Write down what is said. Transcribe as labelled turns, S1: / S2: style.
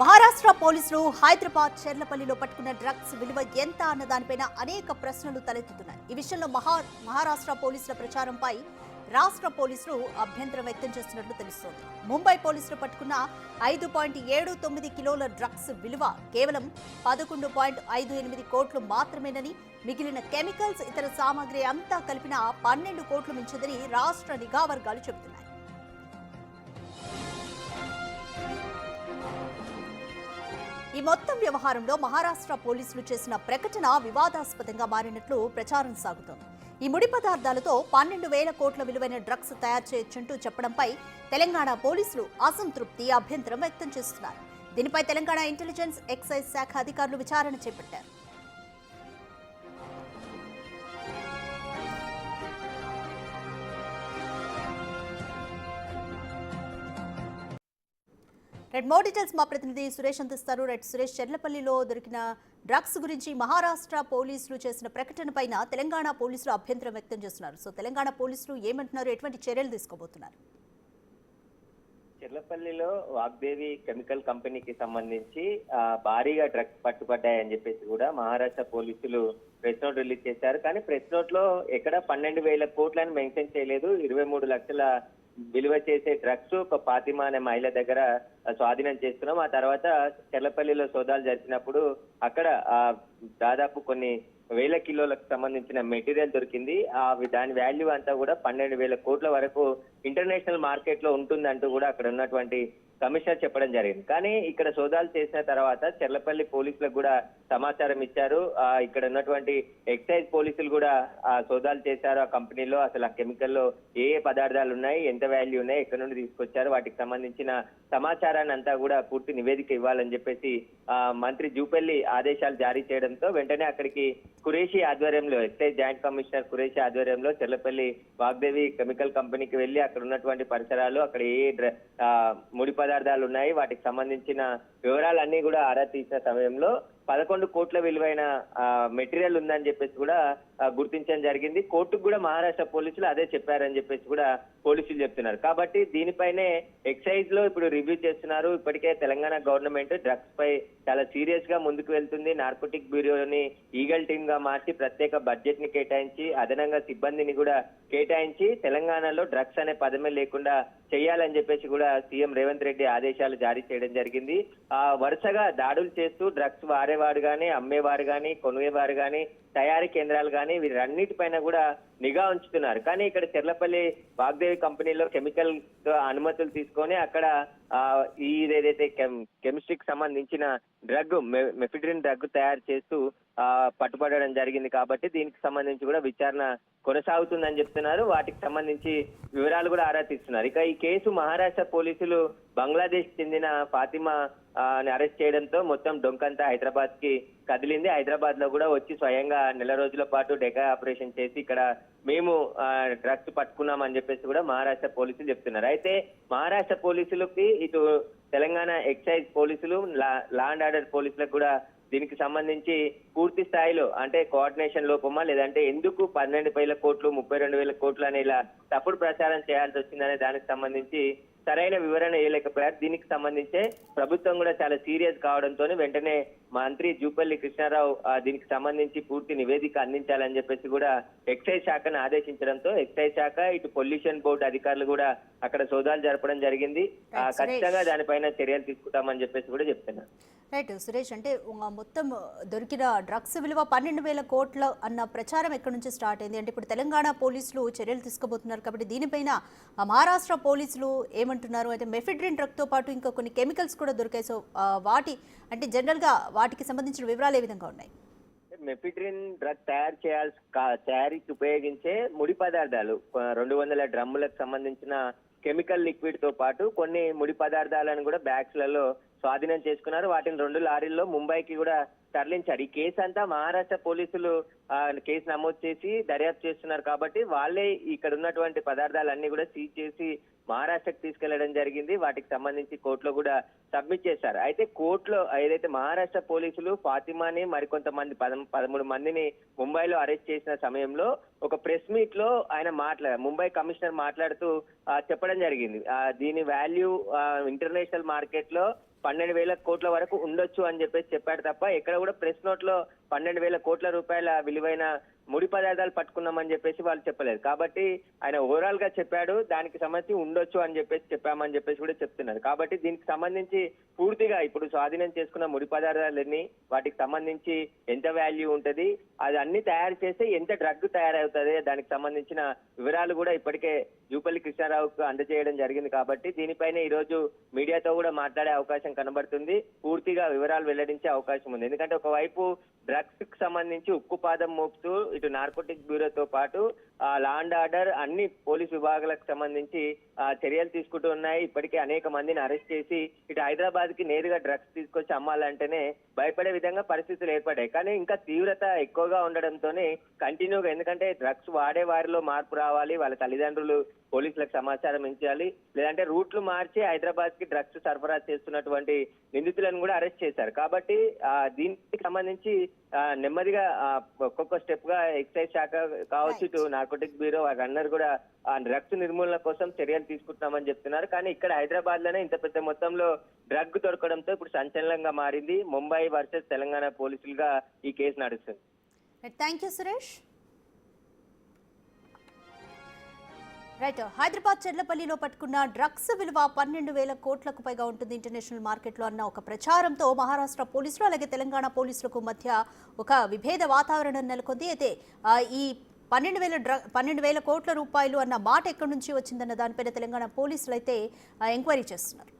S1: మహారాష్ట్ర పోలీసులు హైదరాబాద్ చెర్లపల్లిలో పట్టుకున్న డ్రగ్స్ విలువ ఎంత అన్న దానిపైన అనేక ప్రశ్నలు తలెత్తుతున్నాయి. ఈ విషయంలో మహారాష్ట్ర పోలీసుల ప్రచారంపై రాష్ట్ర పోలీసులు అభ్యంతరం వ్యక్తం చేస్తున్నట్లు తెలుస్తోంది. ముంబై పోలీసులు పట్టుకున్న 5.79 కిలోల డ్రగ్స్ విలువ కేవలం 11.58 కోట్లు మాత్రమేనని, మిగిలిన కెమికల్స్ ఇతర సామాగ్రి అంతా కలిపిన 12 కోట్లు మించదని రాష్ట్ర నిఘా వర్గాలు చెబుతున్నాయి. ఈ మొత్తం వ్యవహారంలో మహారాష్ట్ర పోలీసులు చేసిన ప్రకటన వివాదాస్పదంగా మారినట్లు ప్రచారం సాగుతోంది. ఈ ముడి పదార్థాలతో 12,000 కోట్ల విలువైన డ్రగ్స్ తయారు చేయొచ్చంటూ చెప్పడంపై తెలంగాణ పోలీసులు అసంతృప్తి, అభ్యంతరం వ్యక్తం చేస్తున్నారు. దీనిపై తెలంగాణ ఇంటెలిజెన్స్, ఎక్సైజ్ శాఖ అధికారులు విచారణ చేపట్టారు. మోర్ డీటెయిల్స్ మా ప్రతినిధి సురేష్ అందిస్తారు. సురేష్, చెర్లపల్లిలో దొరికిన డ్రగ్స్ గురించి మహారాష్ట్ర పోలీసులు చేసిన ప్రకటన పైన తెలంగాణ పోలీసులు అభ్యంతరం వ్యక్తం చేస్తున్నారు. సో తెలంగాణ పోలీసులు ఏమంటున్నారు, ఎటువంటి చర్యలు తీసుకోబోతున్నారు?
S2: చెర్లపల్లిలో వాగ్దేవి కెమికల్ కంపెనీకి సంబంధించి భారీగా డ్రగ్స్ పట్టుబడ్డాయని చెప్పేసి కూడా మహారాష్ట్ర పోలీసులు ప్రెస్ నోట్ రిలీజ్ చేశారు. కానీ ప్రెస్ నోట్ లో ఎక్కడ 12,000 కోట్లని మెన్షన్ చేయలేదు. 23 లక్షల విలువ చేసే డ్రగ్స్ ఒక ఫాతిమా అనే మహిళ దగ్గర స్వాధీనం చేస్తున్నాం. ఆ తర్వాత చెర్లపల్లిలో సోదాలు జరిపినప్పుడు అక్కడ దాదాపు కొన్ని వేల కిలోలకు సంబంధించిన మెటీరియల్ దొరికింది. దాని వాల్యూ అంతా కూడా 12,000 కోట్ల వరకు ఇంటర్నేషనల్ మార్కెట్ లో ఉంటుందంటూ కూడా అక్కడ ఉన్నటువంటి కమిషనర్ చెప్పడం జరిగింది. కానీ ఇక్కడ సోదాలు చేసిన తర్వాత చెర్లపల్లి పోలీసులకు కూడా సమాచారం ఇచ్చారు. ఇక్కడ ఉన్నటువంటి ఎక్సైజ్ పోలీసులు కూడా సోదాలు చేశారు. ఆ కంపెనీలో అసలు ఆ కెమికల్లో ఏ పదార్థాలు ఉన్నాయి, ఎంత వాల్యూ ఉన్నాయి, ఎక్కడి నుండి తీసుకొచ్చారు, వాటికి సంబంధించిన సమాచారాన్ని అంతా కూడా పూర్తి నివేదిక ఇవ్వాలని చెప్పేసి మంత్రి జూపల్లి ఆదేశాలు జారీ చేయడంతో వెంటనే అక్కడికి ఖురేషి ఆధ్వర్యంలో, ఎక్సైజ్ జాయింట్ కమిషనర్ ఖురేషి ఆధ్వర్యంలో చెర్లపల్లి వాగ్దేవి కెమికల్ కంపెనీకి వెళ్లి అక్కడ ఉన్నటువంటి పరిసరాలు, అక్కడ ఏ ముడి పదార్థాలు ఉన్నాయి, వాటికి సంబంధించిన వివరాలన్నీ కూడా ఆరా తీసిన సమయంలో 11 కోట్ల విలువైన మెటీరియల్ ఉందని చెప్పేసి కూడా గుర్తించడం జరిగింది. కోర్టుకు కూడా మహారాష్ట్ర పోలీసులు అదే చెప్పారని చెప్పేసి కూడా పోలీసులు చెప్తున్నారు. కాబట్టి దీనిపైనే ఎక్సైజ్ లో ఇప్పుడు రివ్యూ చేస్తున్నారు. ఇప్పటికే తెలంగాణ గవర్నమెంట్ డ్రగ్స్ పై చాలా సీరియస్ గా ముందుకు వెళ్తుంది. నార్కోటిక్ బ్యూరోని ఈగల్ టీమ్ గా మార్చి ప్రత్యేక బడ్జెట్ ని కేటాయించి అదనంగా సిబ్బందిని కూడా కేటాయించి తెలంగాణలో డ్రగ్స్ అనే పదమే లేకుండా చేయాలని చెప్పేసి కూడా సీఎం రేవంత్ రెడ్డి ఆదేశాలు జారీ చేయడం జరిగింది. వరుసగా దాడులు చేస్తూ డ్రగ్స్ వారేవారు గానీ, అమ్మేవారు గానీ, కొనుగేవారు గానీ, తయారీ కేంద్రాలు కానీ వీరన్నిటిపైన కూడా నిఘా ఉంచుతున్నారు. కానీ ఇక్కడ చెర్లపల్లి వాగ్దేవి కంపెనీలో కెమికల్ అనుమతులు తీసుకొని అక్కడ ఏదైతే కెమిస్ట్రీకి సంబంధించిన డ్రగ్ మెఫిడ్రిన్ డ్రగ్ తయారు చేస్తూ పట్టుబడడం జరిగింది. కాబట్టి దీనికి సంబంధించి కూడా విచారణ కొనసాగుతుందని చెప్తున్నారు. వాటికి సంబంధించి వివరాలు కూడా ఆరా తీస్తున్నారు. ఇక ఈ కేసు మహారాష్ట్ర పోలీసులు బంగ్లాదేశ్ చెందిన ఫాతిమా అరెస్ట్ చేయడంతో మొత్తం డొంకంతా హైదరాబాద్ కి కదిలింది. హైదరాబాద్ లో కూడా వచ్చి స్వయంగా నెల రోజుల పాటు డెకా ఆపరేషన్ చేసి ఇక్కడ మేము డ్రగ్స్ పట్టుకున్నామని చెప్పేసి కూడా మహారాష్ట్ర పోలీసులు చెప్తున్నారు. అయితే మహారాష్ట్ర పోలీసులకి ఇటు తెలంగాణ ఎక్సైజ్ పోలీసులు, లా అండ్ ఆర్డర్ పోలీసులకు కూడా దీనికి సంబంధించి పూర్తి స్థాయిలో అంటే కోఆర్డినేషన్ లోపమా, లేదంటే ఎందుకు 12,000 కోట్లు 32,000 కోట్లు అనే ఇలా తప్పుడు ప్రచారం చేయాల్సి వచ్చిందనే దానికి సంబంధించి సరైన వివరణ ఇవ్వలేకపోయారు. దీనికి సంబంధించే ప్రభుత్వం కూడా చాలా సీరియస్ కావడంతో వెంటనే మంత్రి జూపల్లి కృష్ణారావు దీనికి సంబంధించి పూర్తి నివేదిక అందించాలని చెప్పేసి కూడా ఎక్సైజ్ శాఖను ఆదేశించడంతో ఎక్సైజ్ శాఖ ఇటు పొల్యూషన్ బోర్డు అధికారులు కూడా అక్కడ సోదాలు జరపడం జరిగింది. ఖచ్చితంగా దానిపైన చర్యలు తీసుకుంటామని చెప్పేసి కూడా చెప్తున్నారు.
S1: రైట్ సురేష్, అంటే మొత్తం దొరికిన డ్రగ్స్ విలువ 12,000 కోట్ల అన్న ప్రచారం ఎక్కడి నుంచి స్టార్ట్ అయింది? అంటే ఇప్పుడు తెలంగాణ పోలీసులు చర్యలు తీసుకోబోతున్నారు కాబట్టి దీనిపైన మహారాష్ట్ర పోలీసులు ఏమంటున్నారు? అయితే మెఫిడ్రిన్ డ్రగ్ తో పాటు ఇంకా కొన్ని కెమికల్స్ కూడా దొరికాయి. సో వాటి అంటే జనరల్ గా వాటికి సంబంధించిన వివరాలు ఏ విధంగా ఉన్నాయి?
S2: మెఫిడ్రిన్ డ్రగ్ తయారీకి ఉపయోగించే ముడి పదార్థాలు 200 డ్రమ్ములకు సంబంధించిన కెమికల్ లిక్విడ్ తో పాటు కొన్ని ముడి పదార్థాలను కూడా బ్యాగ్స్ లలో స్వాధీనం చేసుకున్నారు. వాటిని 2 లారీల్లో ముంబైకి కూడా తరలించారు. ఈ కేసు అంతా మహారాష్ట్ర పోలీసులు కేసు నమోదు చేసి దర్యాప్తు చేస్తున్నారు. కాబట్టి వాళ్ళే ఇక్కడ ఉన్నటువంటి పదార్థాలన్నీ కూడా సీజ్ చేసి మహారాష్ట్రకు తీసుకెళ్లడం జరిగింది. వాటికి సంబంధించి కోర్టులో కూడా సబ్మిట్ చేశారు. అయితే కోర్టులో ఏదైతే మహారాష్ట్ర పోలీసులు ఫాతిమాని మరికొంతమంది 13 మందిని ముంబైలో అరెస్ట్ చేసిన సమయంలో ఒక ప్రెస్ మీట్ లో ఆయన ముంబై కమిషనర్ మాట్లాడుతూ చెప్పడం జరిగింది. దీని వాల్యూ ఇంటర్నేషనల్ మార్కెట్ లో 12,000 కోట్ల వరకు ఉండొచ్చు అని చెప్పేసి చెప్పాడు తప్ప ఎక్కడ కూడా ప్రెస్ నోట్ లో 12,000 కోట్ల రూపాయల విలువైన ముడి పదార్థాలు పట్టుకున్నామని చెప్పేసి వాళ్ళు చెప్పలేదు. కాబట్టి ఆయన ఓవరాల్ గా చెప్పాడు, దానికి సంబంధించి ఉండొచ్చు అని చెప్పేసి చెప్పామని చెప్పేసి కూడా చెప్తున్నారు. కాబట్టి దీనికి సంబంధించి పూర్తిగా ఇప్పుడు స్వాధీనం చేసుకున్న ముడి పదార్థాలన్నీ వాటికి సంబంధించి ఎంత వాల్యూ ఉంటది, అది అన్ని తయారు చేస్తే ఎంత డ్రగ్ తయారవుతుంది, దానికి సంబంధించిన వివరాలు కూడా ఇప్పటికే జూపల్లి కృష్ణారావుకు అందజేయడం జరిగింది. కాబట్టి దీనిపైన ఈ రోజు మీడియాతో కూడా మాట్లాడే అవకాశం కనబడుతుంది, పూర్తిగా వివరాలు వెల్లడించే అవకాశం ఉంది. ఎందుకంటే ఒకవైపు డ్రగ్స్ కి సంబంధించి ఉక్కుపాదం మోపుతూ ఇటు నార్కోటిక్ బ్యూరోతో పాటు లా అండ్ ఆర్డర్ అన్ని పోలీస్ విభాగాలకు సంబంధించి చర్యలు తీసుకుంటూ ఉన్నాయి. ఇప్పటికే అనేక మందిని అరెస్ట్ చేసి ఇటు హైదరాబాద్ కి నేరుగా డ్రగ్స్ తీసుకొచ్చి అమ్మాలంటేనే భయపడే విధంగా పరిస్థితులు ఏర్పడ్డాయి. కానీ ఇంకా తీవ్రత ఎక్కువగా ఉండడంతోనే కంటిన్యూగా, ఎందుకంటే డ్రగ్స్ వాడే వారిలో మార్పు రావాలి, వాళ్ళ తల్లిదండ్రులు పోలీసులకు సమాచారం ఇచ్చాలి, లేదంటే రూట్లు మార్చి హైదరాబాద్ కి డ్రగ్స్ సరఫరా చేస్తున్నటువంటి నిందితులను కూడా అరెస్ట్ చేశారు. కాబట్టి దీనికి సంబంధించి నెమ్మదిగా ఒక్కొక్క స్టెప్ గా ఎక్సైజ్ శాఖ కావచ్చు, ఇటు నార్కోటిక్ బ్యూరో వారందరూ కూడా డ్రగ్స్ నిర్మూలన కోసం చర్యలు తీసుకుంటున్నామని చెప్తున్నారు. కానీ ఇక్కడ హైదరాబాద్ లోనే ఇంత పెద్ద మొత్తంలో డ్రగ్ దొరకడంతో ఇప్పుడు సంచలనంగా మారింది. ముంబై వర్సెస్ తెలంగాణ పోలీసులుగా ఈ కేసు నడుస్తుంది.
S1: Thank you Suresh. Right, Hyderabad చెర్లపల్లిలో పట్టుకున్న డ్రగ్స్ విలువ 12,000 కోట్లకు పైగా ఉంటుంది ఇంటర్నేషనల్ మార్కెట్లో అన్న ఒక ప్రచారంతో మహారాష్ట్ర పోలీసులు అలాగే తెలంగాణ పోలీసులకు మధ్య ఒక విభేద వాతావరణం నెలకొంది. అయితే ఈ 12,000 కోట్ల రూపాయలు అన్న మాట ఎక్కడి నుంచి వచ్చిందన్న దానిపైన తెలంగాణ పోలీసులు అయితే ఎంక్వైరీ చేస్తున్నారు.